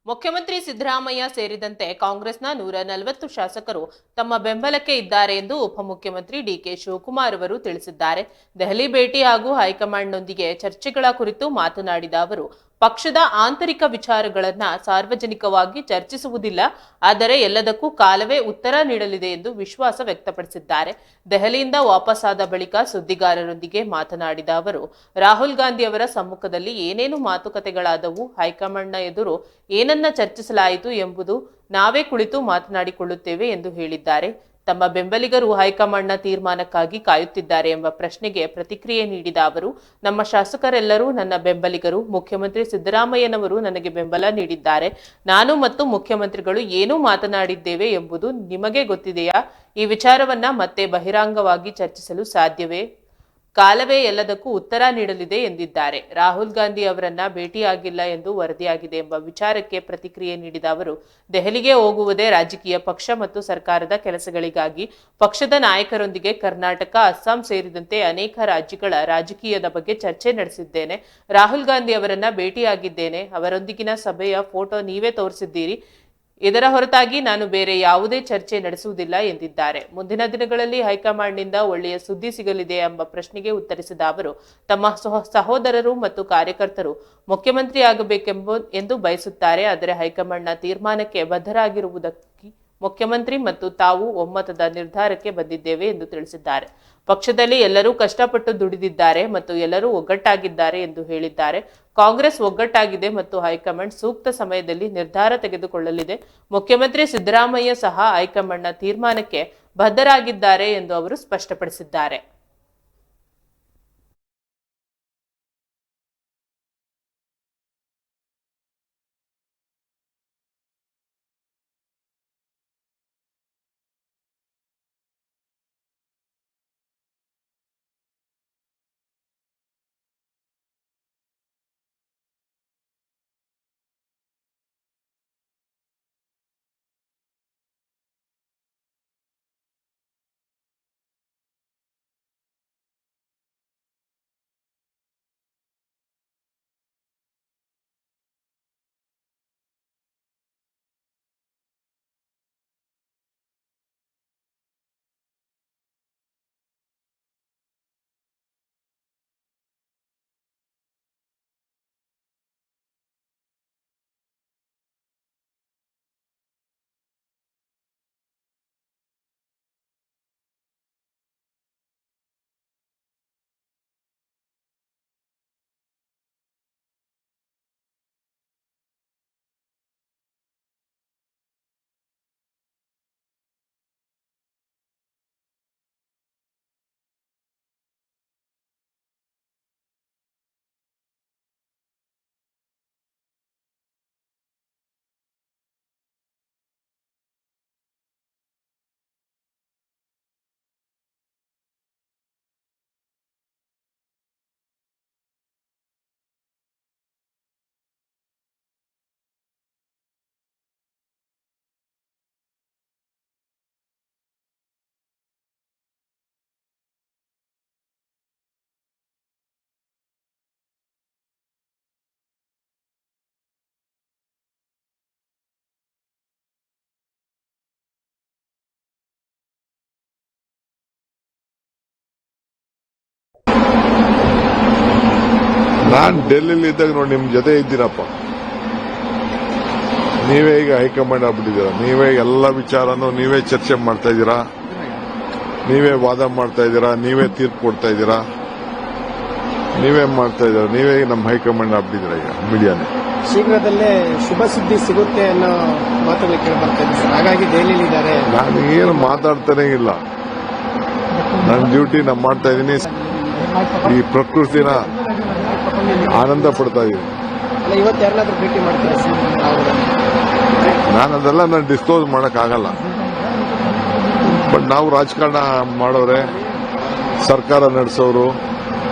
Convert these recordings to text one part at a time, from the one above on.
ಮುಖ್ಯಮಂತ್ರಿ ಸಿದ್ದರಾಮಯ್ಯ ಸೇರಿದಂತೆ ಕಾಂಗ್ರೆಸ್ನ 140 ಶಾಸಕರು ತಮ್ಮ ಬೆಂಬಲಕ್ಕೆ ಇದ್ದಾರೆ ಎಂದು ಉಪಮುಖ್ಯಮಂತ್ರಿ ಡಿಕೆ ಶಿವಕುಮಾರ್ ಅವರು ತಿಳಿಸಿದ್ದಾರೆ. ದೆಹಲಿ ಭೇಟಿ ಹಾಗೂ ಹೈಕಮಾಂಡ್ನೊಂದಿಗೆ ಚರ್ಚೆಗಳ ಕುರಿತು ಮಾತನಾಡಿದ ಅವರು, ಪಕ್ಷದ ಆಂತರಿಕ ವಿಚಾರಗಳನ್ನ ಸಾರ್ವಜನಿಕವಾಗಿ ಚರ್ಚಿಸುವುದಿಲ್ಲ, ಆದರೆ ಎಲ್ಲದಕ್ಕೂ ಕಾಲವೇ ಉತ್ತರ ನೀಡಲಿದೆ ಎಂದು ವಿಶ್ವಾಸ ವ್ಯಕ್ತಪಡಿಸಿದ್ದಾರೆ. ದೆಹಲಿಯಿಂದ ವಾಪಸ್ಸಾದ ಬಳಿಕ ಸುದ್ದಿಗಾರರೊಂದಿಗೆ ಮಾತನಾಡಿದ ಅವರು, ರಾಹುಲ್ ಗಾಂಧಿ ಅವರ ಸಮ್ಮುಖದಲ್ಲಿ ಏನೇನು ಮಾತುಕತೆಗಳಾದವು, ಹೈಕಮಾಂಡ್ನ ಎದುರು ಏನನ್ನ ಚರ್ಚಿಸಲಾಯಿತು ಎಂಬುದು ನಾವೇ ಕುಳಿತು ಮಾತನಾಡಿಕೊಳ್ಳುತ್ತೇವೆ ಎಂದು ಹೇಳಿದ್ದಾರೆ. ತಮ್ಮ ಬೆಂಬಲಿಗರು ಹೈಕಮಾಂಡ್ನ ತೀರ್ಮಾನಕ್ಕಾಗಿ ಕಾಯುತ್ತಿದ್ದಾರೆ ಎಂಬ ಪ್ರಶ್ನೆಗೆ ಪ್ರತಿಕ್ರಿಯೆ ನೀಡಿದ ಅವರು, ನಮ್ಮ ಶಾಸಕರೆಲ್ಲರೂ ನನ್ನ ಬೆಂಬಲಿಗರು. ಮುಖ್ಯಮಂತ್ರಿ ಸಿದ್ದರಾಮಯ್ಯನವರು ನನಗೆ ಬೆಂಬಲ ನೀಡಿದ್ದಾರೆ. ನಾನು ಮತ್ತು ಮುಖ್ಯಮಂತ್ರಿಗಳು ಏನು ಮಾತನಾಡಿದ್ದೇವೆ ಎಂಬುದು ನಿಮಗೆ ಗೊತ್ತಿದೆಯಾ? ಈ ವಿಚಾರವನ್ನ ಮತ್ತೆ ಬಹಿರಂಗವಾಗಿ ಚರ್ಚಿಸಲು ಸಾಧ್ಯವೇ? ಕಾಲವೇ ಎಲ್ಲದಕ್ಕೂ ಉತ್ತರ ನೀಡಲಿದೆ ಎಂದಿದ್ದಾರೆ. ರಾಹುಲ್ ಗಾಂಧಿ ಅವರನ್ನ ಭೇಟಿಯಾಗಿಲ್ಲ ಎಂದು ವರದಿಯಾಗಿದೆ ಎಂಬ ವಿಚಾರಕ್ಕೆ ಪ್ರತಿಕ್ರಿಯೆ ನೀಡಿದ ಅವರು, ದೆಹಲಿಗೆ ಹೋಗುವುದೇ ರಾಜಕೀಯ ಪಕ್ಷ ಮತ್ತು ಸರ್ಕಾರದ ಕೆಲಸಗಳಿಗಾಗಿ. ಪಕ್ಷದ ನಾಯಕರೊಂದಿಗೆ ಕರ್ನಾಟಕ, ಅಸ್ಸಾಂ ಸೇರಿದಂತೆ ಅನೇಕ ರಾಜ್ಯಗಳ ರಾಜಕೀಯದ ಬಗ್ಗೆ ಚರ್ಚೆ ನಡೆಸಿದ್ದೇನೆ. ರಾಹುಲ್ ಗಾಂಧಿ ಅವರನ್ನ ಭೇಟಿಯಾಗಿದ್ದೇನೆ. ಅವರೊಂದಿಗಿನ ಸಭೆಯ ಫೋಟೋ ನೀವೇ ತೋರಿಸಿದ್ದೀರಿ. ಇದರ ಹೊರತಾಗಿ ನಾನು ಬೇರೆ ಯಾವುದೇ ಚರ್ಚೆ ನಡೆಸುವುದಿಲ್ಲ ಎಂದಿದ್ದಾರೆ. ಮುಂದಿನ ದಿನಗಳಲ್ಲಿ ಹೈಕಮಾಂಡ್ನಿಂದ ಒಳ್ಳೆಯ ಸುದ್ದಿ ಸಿಗಲಿದೆ ಎಂಬ ಪ್ರಶ್ನೆಗೆ ಉತ್ತರಿಸಿದ ಅವರು, ತಮ್ಮ ಸಹೋದರರು ಮತ್ತು ಕಾರ್ಯಕರ್ತರು ಮುಖ್ಯಮಂತ್ರಿ ಎಂದು ಬಯಸುತ್ತಾರೆ. ಆದರೆ ಹೈಕಮಾಂಡ್ನ ತೀರ್ಮಾನಕ್ಕೆ ಬದ್ಧರಾಗಿರುವುದಕ್ಕೆ ಮುಖ್ಯಮಂತ್ರಿ ಮತ್ತು ತಾವು ಒಮ್ಮತದ ನಿರ್ಧಾರಕ್ಕೆ ಬಂದಿದ್ದೇವೆ ಎಂದು ತಿಳಿಸಿದ್ದಾರೆ. ಪಕ್ಷದಲ್ಲಿ ಎಲ್ಲರೂ ಕಷ್ಟಪಟ್ಟು ದುಡಿದಿದ್ದಾರೆ ಮತ್ತು ಎಲ್ಲರೂ ಒಗ್ಗಟ್ಟಾಗಿದ್ದಾರೆ ಎಂದು ಹೇಳಿದ್ದಾರೆ. ಕಾಂಗ್ರೆಸ್ ಒಗ್ಗಟ್ಟಾಗಿದೆ ಮತ್ತು ಹೈಕಮಾಂಡ್ ಸೂಕ್ತ ಸಮಯದಲ್ಲಿ ನಿರ್ಧಾರ ತೆಗೆದುಕೊಳ್ಳಲಿದೆ. ಮುಖ್ಯಮಂತ್ರಿ ಸಿದ್ದರಾಮಯ್ಯ ಸಹ ಹೈಕಮಾಂಡ್ನ ತೀರ್ಮಾನಕ್ಕೆ ಬದ್ಧರಾಗಿದ್ದಾರೆ ಎಂದು ಅವರು ಸ್ಪಷ್ಟಪಡಿಸಿದ್ದಾರೆ. ನಾನು ಡೆಲ್ಲಿಲಿ ಇದ್ದಾಗ ನೋಡಿ ನಿಮ್ ಜೊತೆ ಇದ್ದೀನಪ್ಪ. ನೀವೇ ಈಗ ಹೈಕಮಾಂಡ್ ಆಗ್ಬಿಟ್ಟಿದ್ದೀರಾ. ನೀವೇ ಎಲ್ಲ ವಿಚಾರನೂ ನೀವೇ ಚರ್ಚೆ ಮಾಡ್ತಾ ಇದ್ದೀರಾ, ನೀವೇ ವಾದ ಮಾಡ್ತಾ ಇದ್ದೀರಾ, ನೀವೇ ತೀರ್ಪು ಕೊಡ್ತಾ ಇದ್ದೀರಾ, ನೀವೇ ಮಾಡ್ತಾ ಇದ್ದೀರಾ. ನೀವೇ ನಮ್ಮ ಹೈಕಮಾಂಡ್ ಆಗ್ಬಿಟ್ಟಿದ್ದೀರಾ. ಈಗ ಮೀಡಿಯಾನೇ ಶೀಘ್ರದಲ್ಲೇ ಶುಭ ಸುದ್ದಿ ಸಿಗುತ್ತೆ ಅನ್ನೋ ಮಾತುಗಳು ಕೇಳಬರ್ತಾ ಇದೆ ಸರ್. ಹಾಗಾಗಿ ದೆಹಲಿಲಿದ್ದಾರೆ. ನಾನು ಏನು ಮಾತಾಡ್ತಾನೆ ಇಲ್ಲ. ನನ್ನ ಡ್ಯೂಟಿ ನಾನು ಮಾಡ್ತಾ ಇದ್ದೀನಿ. ಈ ಪ್ರಕೃತಿನ ಆನಂದ ಪಡ್ತಾ ಇದ್ದೀನಿ. ಇವತ್ತು ಯಾರನ್ನಾದ್ರೂ ಭೇಟಿ ಮಾಡ್ತಾರೆ ಸರ್? ನಾನು ಅದೆಲ್ಲ ನಾನು ಡಿಸ್ಕ್ಲೋಸ್ ಮಾಡೋಕ್ಕಾಗಲ್ಲ. ಬಟ್ ನಾವು ರಾಜಕಾರಣ ಮಾಡೋರೆ, ಸರ್ಕಾರ ನಡೆಸೋರು,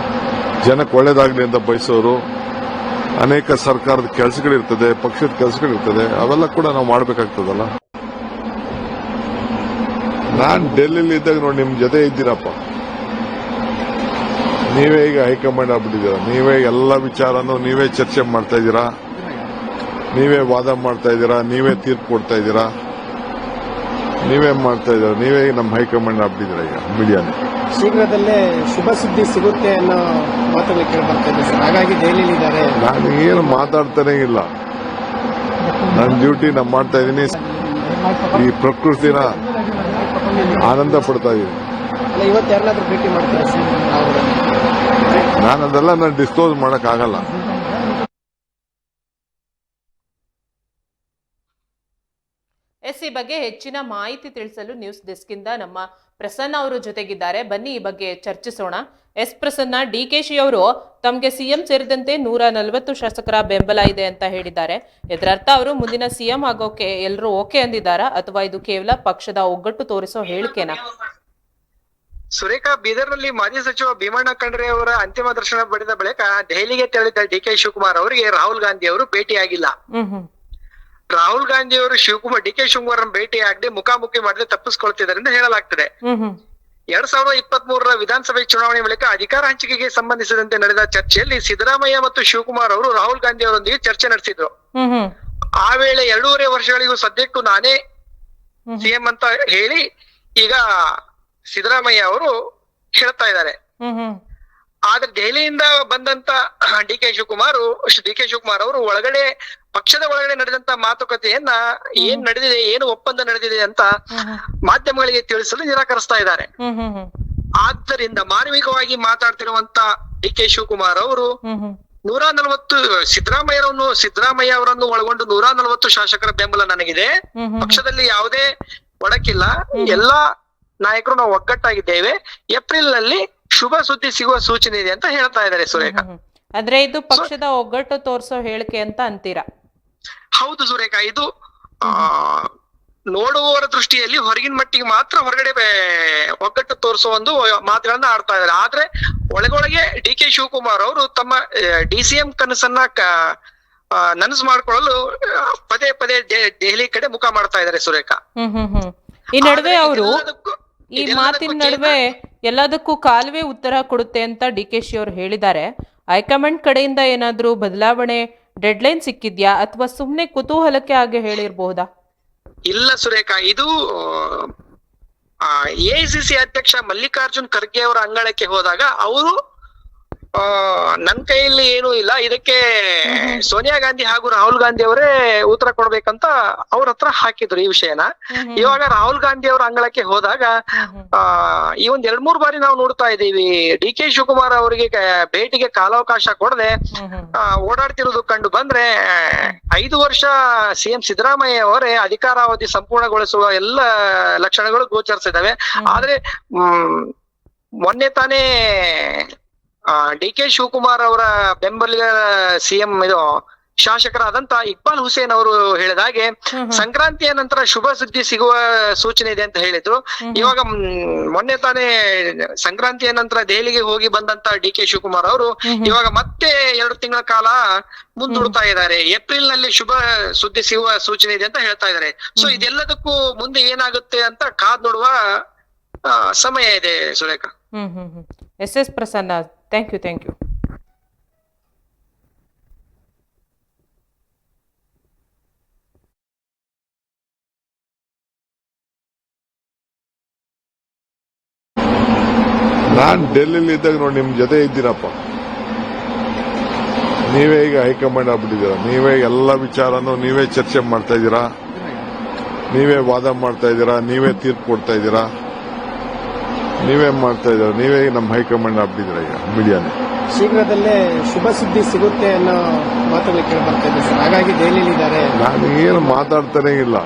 ಜನಕ್ಕೆ ಒಳ್ಳೇದಾಗಲಿ ಅಂತ ಬಯಸೋರು, ಅನೇಕ ಸರ್ಕಾರದ ಕೆಲಸಗಳಿರ್ತದೆ, ಪಕ್ಷದ ಕೆಲಸಗಳಿರ್ತದೆ, ಅವೆಲ್ಲ ಕೂಡ ನಾವು ಮಾಡಬೇಕಾಗ್ತದಲ್ಲ. ನಾನು ಡೆಲ್ಲಿಲಿ ಇದ್ದಾಗ ನೋಡಿ ನಿಮ್ ಜೊತೆ ಇದ್ದೀನಪ್ಪ. ನೀವೇ ಈಗ ಹೈಕಮಾಂಡ್ ಆಗ್ಬಿಟ್ಟಿದ್ದೀರಾ. ನೀವೇ ಎಲ್ಲ ವಿಚಾರನೂ ನೀವೇ ಚರ್ಚೆ ಮಾಡ್ತಾ ಇದ್ದೀರಾ, ನೀವೇ ವಾದ ಮಾಡ್ತಾ ಇದ್ದೀರಾ, ನೀವೇ ತೀರ್ಪು ಕೊಡ್ತಾ ಇದ್ದೀರಾ, ನೀವೇ ಮಾಡ್ತಾ ಇದ್ದೀರಾ, ನೀವೇ ನಮ್ಮ ಹೈಕಮಾಂಡ್ ಆಗ್ಬಿಟ್ಟಿದ್ದೀರಾ ಈಗ ಮೀಡಿಯಾನೇ. ಶೀಘ್ರದಲ್ಲೇ ಶುಭ ಸುದ್ದಿ ಸಿಗುತ್ತೆ ಅನ್ನೋ ಮಾತುಗಳು ಕೇಳಿ ಬರ್ತಾ ಇದೆ ಸರ್. ಹಾಗಾಗಿ ದೆಹಲಿಯಲ್ಲಿದ್ದಾರೆ. ನಾನು ಏನು ಮಾತಾಡ್ತಾನೆ ಇಲ್ಲ. ನನ್ನ ಡ್ಯೂಟಿ ನಾನು ಮಾಡ್ತಾ ಇದ್ದೀನಿ. ಈ ಪ್ರಕೃತಿನ ಆನಂದ ಪಡ್ತಾ ಇದ್ದೀನಿ. ಅಲ್ಲ, ಇವತ್ತು ಯಾರನ್ನಾದ್ರೂ ಭೇಟಿ ಮಾಡ್ತಾರೆ ಸರ್? ನಾನು ಅದೆಲ್ಲ ನಾನು ಡಿಸ್ಕ್ಲೋಸ್ ಮಾಡಕ್ಕಾಗಲ್ಲ. ಈ ಬಗ್ಗೆ ಹೆಚ್ಚಿನ ಮಾಹಿತಿ ತಿಳಿಸಲು ನ್ಯೂಸ್ ಡೆಸ್ಕ್ ಇಂದ ನಮ್ಮ ಪ್ರಸನ್ನ ಅವರು ಜೊತೆಗಿದ್ದಾರೆ. ಬನ್ನಿ ಈ ಬಗ್ಗೆ ಚರ್ಚಿಸೋಣ. ಪ್ರಸನ್ನ, ಡಿಕೆಶಿ ಅವರು ತಮಗೆ ಸಿಎಂ ಸೇರಿದಂತೆ 140 ಶಾಸಕರ ಬೆಂಬಲ ಇದೆ ಅಂತ ಹೇಳಿದ್ದಾರೆ. ಇದರರ್ಥ ಅವರು ಮುಂದಿನ ಸಿಎಂ ಆಗೋಕೆ ಎಲ್ಲರೂ ಓಕೆ ಅಂದಿದ್ದಾರಾ ಅಥವಾ ಇದು ಕೇವಲ ಪಕ್ಷದ ಒಗ್ಗಟ್ಟು ತೋರಿಸೋ ಹೇಳಿಕೆನಾ? ಸುರೇಖಾ, ಬೀದರ್ನಲ್ಲಿ ಮಾಜಿ ಸಚಿವ ಭೀಮಣ್ಣ ಖಂಡ್ರೆ ಅವರ ಅಂತಿಮ ದರ್ಶನ ಪಡೆದ ಬಳಿಕ ದೆಹಲಿಗೆ ತೆರಳಿದ್ದ ಡಿಕೆ ಶಿವಕುಮಾರ್ ಅವರಿಗೆ ರಾಹುಲ್ ಗಾಂಧಿ ಅವರು ಭೇಟಿಯಾಗಿಲ್ಲ. ರಾಹುಲ್ ಗಾಂಧಿ ಅವರು ಡಿಕೆ ಶಿವಕುಮಾರ್ ಭೇಟಿಯಾಗದೆ ಮುಖಾಮುಖಿ ಮಾಡದೆ ತಪ್ಪಿಸಿಕೊಳ್ತಿದ್ದಾರೆ ಎಂದು ಹೇಳಲಾಗ್ತದೆ. 2023ರ ವಿಧಾನಸಭೆ ಚುನಾವಣೆ ಬಳಿಕ ಅಧಿಕಾರ ಹಂಚಿಕೆಗೆ ಸಂಬಂಧಿಸಿದಂತೆ ನಡೆದ ಚರ್ಚೆಯಲ್ಲಿ ಸಿದ್ದರಾಮಯ್ಯ ಮತ್ತು ಶಿವಕುಮಾರ್ ಅವರು ರಾಹುಲ್ ಗಾಂಧಿ ಅವರೊಂದಿಗೆ ಚರ್ಚೆ ನಡೆಸಿದ್ರು. ಆ ವೇಳೆ 2.5 ವರ್ಷಗಳಿಗೂ ಸದ್ಯಕ್ಕೂ ನಾನೇ ಸಿಎಂ ಅಂತ ಹೇಳಿ ಈಗ ಸಿದ್ದರಾಮಯ್ಯ ಅವರು ಹೇಳ್ತಾ ಇದ್ದಾರೆ. ಆದ್ರೆ ದೆಹಲಿಯಿಂದ ಬಂದಂತ ಡಿಕೆ ಶಿವಕುಮಾರ್ ಅವರು ಪಕ್ಷದ ಒಳಗಡೆ ನಡೆದಂತ ಮಾತುಕತೆಯನ್ನ ಏನ್ ನಡೆದಿದೆ, ಏನು ಒಪ್ಪಂದ ನಡೆದಿದೆ ಅಂತ ಮಾಧ್ಯಮಗಳಿಗೆ ತಿಳಿಸಲು ನಿರಾಕರಿಸ್ತಾ ಇದ್ದಾರೆ. ಆದ್ದರಿಂದ ಮಾರ್ಮಿಕವಾಗಿ ಮಾತಾಡ್ತಿರುವಂತ ಡಿಕೆ ಶಿವಕುಮಾರ್ ಅವರು 140 ಸಿದ್ದರಾಮಯ್ಯ ಅವರನ್ನು ಒಳಗೊಂಡು 140 ಶಾಸಕರ ಬೆಂಬಲ ನನಗಿದೆ. ಪಕ್ಷದಲ್ಲಿ ಯಾವುದೇ ಒಡಕಿಲ್ಲ, ಎಲ್ಲಾ ನಾಯಕರು ನಾವು ಒಗ್ಗಟ್ಟಾಗಿದ್ದೇವೆ. ಏಪ್ರಿಲ್ ನಲ್ಲಿ ಶುಭ ಸುದ್ದಿ ಸಿಗುವ ಸೂಚನೆ ಇದೆ ಅಂತ ಹೇಳ್ತಾ ಇದ್ದಾರೆ ಸುರೇಖಾ. ಅಂದ್ರೆ ಇದು ಪಕ್ಷದ ಒಗ್ಗಟ್ಟು ತೋರಿಸೋ ಹೇಳಿಕೆ ಅಂತ ಅಂತೀರಾ? ಹೌದು ಸುರೇಖಾ, ಇದು ನೋಡುವವರ ದೃಷ್ಟಿಯಲ್ಲಿ ಹೊರಗಿನ ಮಟ್ಟಿಗೆ ಮಾತ್ರ ಹೊರಗಡೆ ಒಗ್ಗಟ್ಟು ತೋರಿಸುವ ಒಂದು ಮಾತುಗಳನ್ನ ಆಡ್ತಾ ಇದ್ದಾರೆ. ಆದ್ರೆ ಒಳಗೊಳಗೆ ಡಿಕೆ ಶಿವಕುಮಾರ್ ಅವರು ತಮ್ಮ ಡಿಸಿಎಂ ಕನಸನ್ನ ನನಸು ಮಾಡ್ಕೊಳ್ಳಲು ಪದೇ ಪದೇ ದೆಹಲಿ ಕಡೆ ಮುಖ ಮಾಡ್ತಾ ಇದ್ದಾರೆ ಸುರೇಖಾ. ಈ ನಡುವೆ ಅವರು ಈ ಮಾತಿನ ನಡುವೆ ಎಲ್ಲದಕ್ಕೂ ಕಾಲುವೆ ಉತ್ತರ ಕೊಡುತ್ತೆ ಅಂತ ಡಿಕೆಶಿ ಅವರು ಹೇಳಿದ್ದಾರೆ. ಹೈಕಮಾಂಡ್ ಕಡೆಯಿಂದ ಏನಾದ್ರೂ ಬದಲಾವಣೆ ಡೆಡ್ಲೈನ್ ಸಿಕ್ಕಿದ್ಯಾ ಅಥವಾ ಸುಮ್ನೆ ಕುತೂಹಲಕ್ಕೆ ಹಾಗೆ ಹೇಳಿರಬಹುದಾ? ಇಲ್ಲ ಸುರೇಖಾ, ಇದು ಎಐಸಿಸಿ ಅಧ್ಯಕ್ಷ ಮಲ್ಲಿಕಾರ್ಜುನ್ ಖರ್ಗೆ ಅವರ ಅಂಗಳಕ್ಕೆ ಹೋದಾಗ ಅವರು ನನ್ ಕೈಯಲ್ಲಿ ಏನೂ ಇಲ್ಲ, ಇದಕ್ಕೆ ಸೋನಿಯಾ ಗಾಂಧಿ ಹಾಗೂ ರಾಹುಲ್ ಗಾಂಧಿ ಅವರೇ ಉತ್ತರ ಕೊಡ್ಬೇಕಂತ ಅವ್ರ ಹತ್ರ ಹಾಕಿದ್ರು ಈ ವಿಷಯನ. ಇವಾಗ ರಾಹುಲ್ ಗಾಂಧಿ ಅವರ ಅಂಗಳಕ್ಕೆ ಹೋದಾಗ ಈ ಒಂದ್ 2-3 ಬಾರಿ ನಾವು ನೋಡ್ತಾ ಇದ್ದೀವಿ ಡಿಕೆ ಶಿವಕುಮಾರ್ ಅವರಿಗೆ ಭೇಟಿಗೆ ಕಾಲಾವಕಾಶ ಕೊಡದೆ ಓಡಾಡ್ತಿರೋದು ಕಂಡು ಬಂದ್ರೆ 5 ವರ್ಷ ಸಿಎಂ ಸಿದ್ದರಾಮಯ್ಯ ಅವರೇ ಅಧಿಕಾರಾವಧಿ ಸಂಪೂರ್ಣಗೊಳಿಸುವ ಎಲ್ಲ ಲಕ್ಷಣಗಳು ಗೋಚರಿಸಿದಾವೆ. ಆದ್ರೆ ಮೊನ್ನೆ ತಾನೇ ಡಿಕೆ ಶಿವಕುಮಾರ್ ಅವರ ಬೆಂಬಲಿಗ ಸಿಎಂ ಶಾಸಕರಾದಂತ ಇಕ್ಬಾಲ್ ಹುಸೇನ್ ಅವರು ಹೇಳಿದ ಹಾಗೆ ಸಂಕ್ರಾಂತಿಯ ನಂತರ ಶುಭ ಸುದ್ದಿ ಸಿಗುವ ಸೂಚನೆ ಇದೆ ಅಂತ ಹೇಳಿದ್ರು. ಇವಾಗ ಮೊನ್ನೆ ತಾನೇ ಸಂಕ್ರಾಂತಿಯ ನಂತರ ದೆಹಲಿಗೆ ಹೋಗಿ ಬಂದಂತ ಡಿಕೆ ಶಿವಕುಮಾರ್ ಅವರು ಇವಾಗ ಮತ್ತೆ 2 ತಿಂಗಳ ಕಾಲ ಮುಂದೂಡ್ತಾ ಇದ್ದಾರೆ. ಏಪ್ರಿಲ್ ನಲ್ಲಿ ಶುಭ ಸುದ್ದಿ ಸಿಗುವ ಸೂಚನೆ ಇದೆ ಅಂತ ಹೇಳ್ತಾ ಇದ್ದಾರೆ. ಸೊ ಇದೆಲ್ಲದಕ್ಕೂ ಮುಂದೆ ಏನಾಗುತ್ತೆ ಅಂತ ಕಾದ್ ನೋಡುವ ಸಮಯ ಇದೆ ಸುರೇಖಾ. Prasanna, thank you. ನಾನ್ ಡೆಲ್ಲಿಲಿ ಇದ್ದಾಗ ನೋಡಿ ನಿಮ್ ಜೊತೆ ಇದ್ದೀನಪ್ಪ. ನೀವೇ ಈಗ ಹೈಕಮಾಂಡ್ ಆಗ್ಬಿಟ್ಟಿದ್ದೀರಾ. ನೀವೇ ಎಲ್ಲ ವಿಚಾರನೂ ನೀವೇ ಚರ್ಚೆ ಮಾಡ್ತಾ ಇದ್ದೀರಾ, ನೀವೇ ವಾದ ಮಾಡ್ತಾ ಇದ್ದೀರಾ, ನೀವೇ ತೀರ್ಪು ಕೊಡ್ತಾ ಇದ್ದೀರಾ, ನೀವೇ ಮಾಡ್ತಾ ಇದ್ದೀರಾ, ನೀವೇ ನಮ್ಮ ಹೈಕಮಾಂಡ್ ಆಗ್ಬಿಟ್ಟಿದ್ದೀರಾ ಈಗ ಮೀಡಿಯಾನೇ. ಶೀಘ್ರದಲ್ಲೇ ಶುಭ ಸುದ್ದಿ ಸಿಗುತ್ತೆ ಅನ್ನೋ ಮಾತುಗಳು ಕೇಳಿ ಬರ್ತಾ ಇದೆ ಸರ್. ಹಾಗಾಗಿ ದೆಹಲಿಯಲ್ಲಿದ್ದಾರೆ. ನಾನು ಏನು ಮಾತಾಡ್ತಾನೆ ಇಲ್ಲ.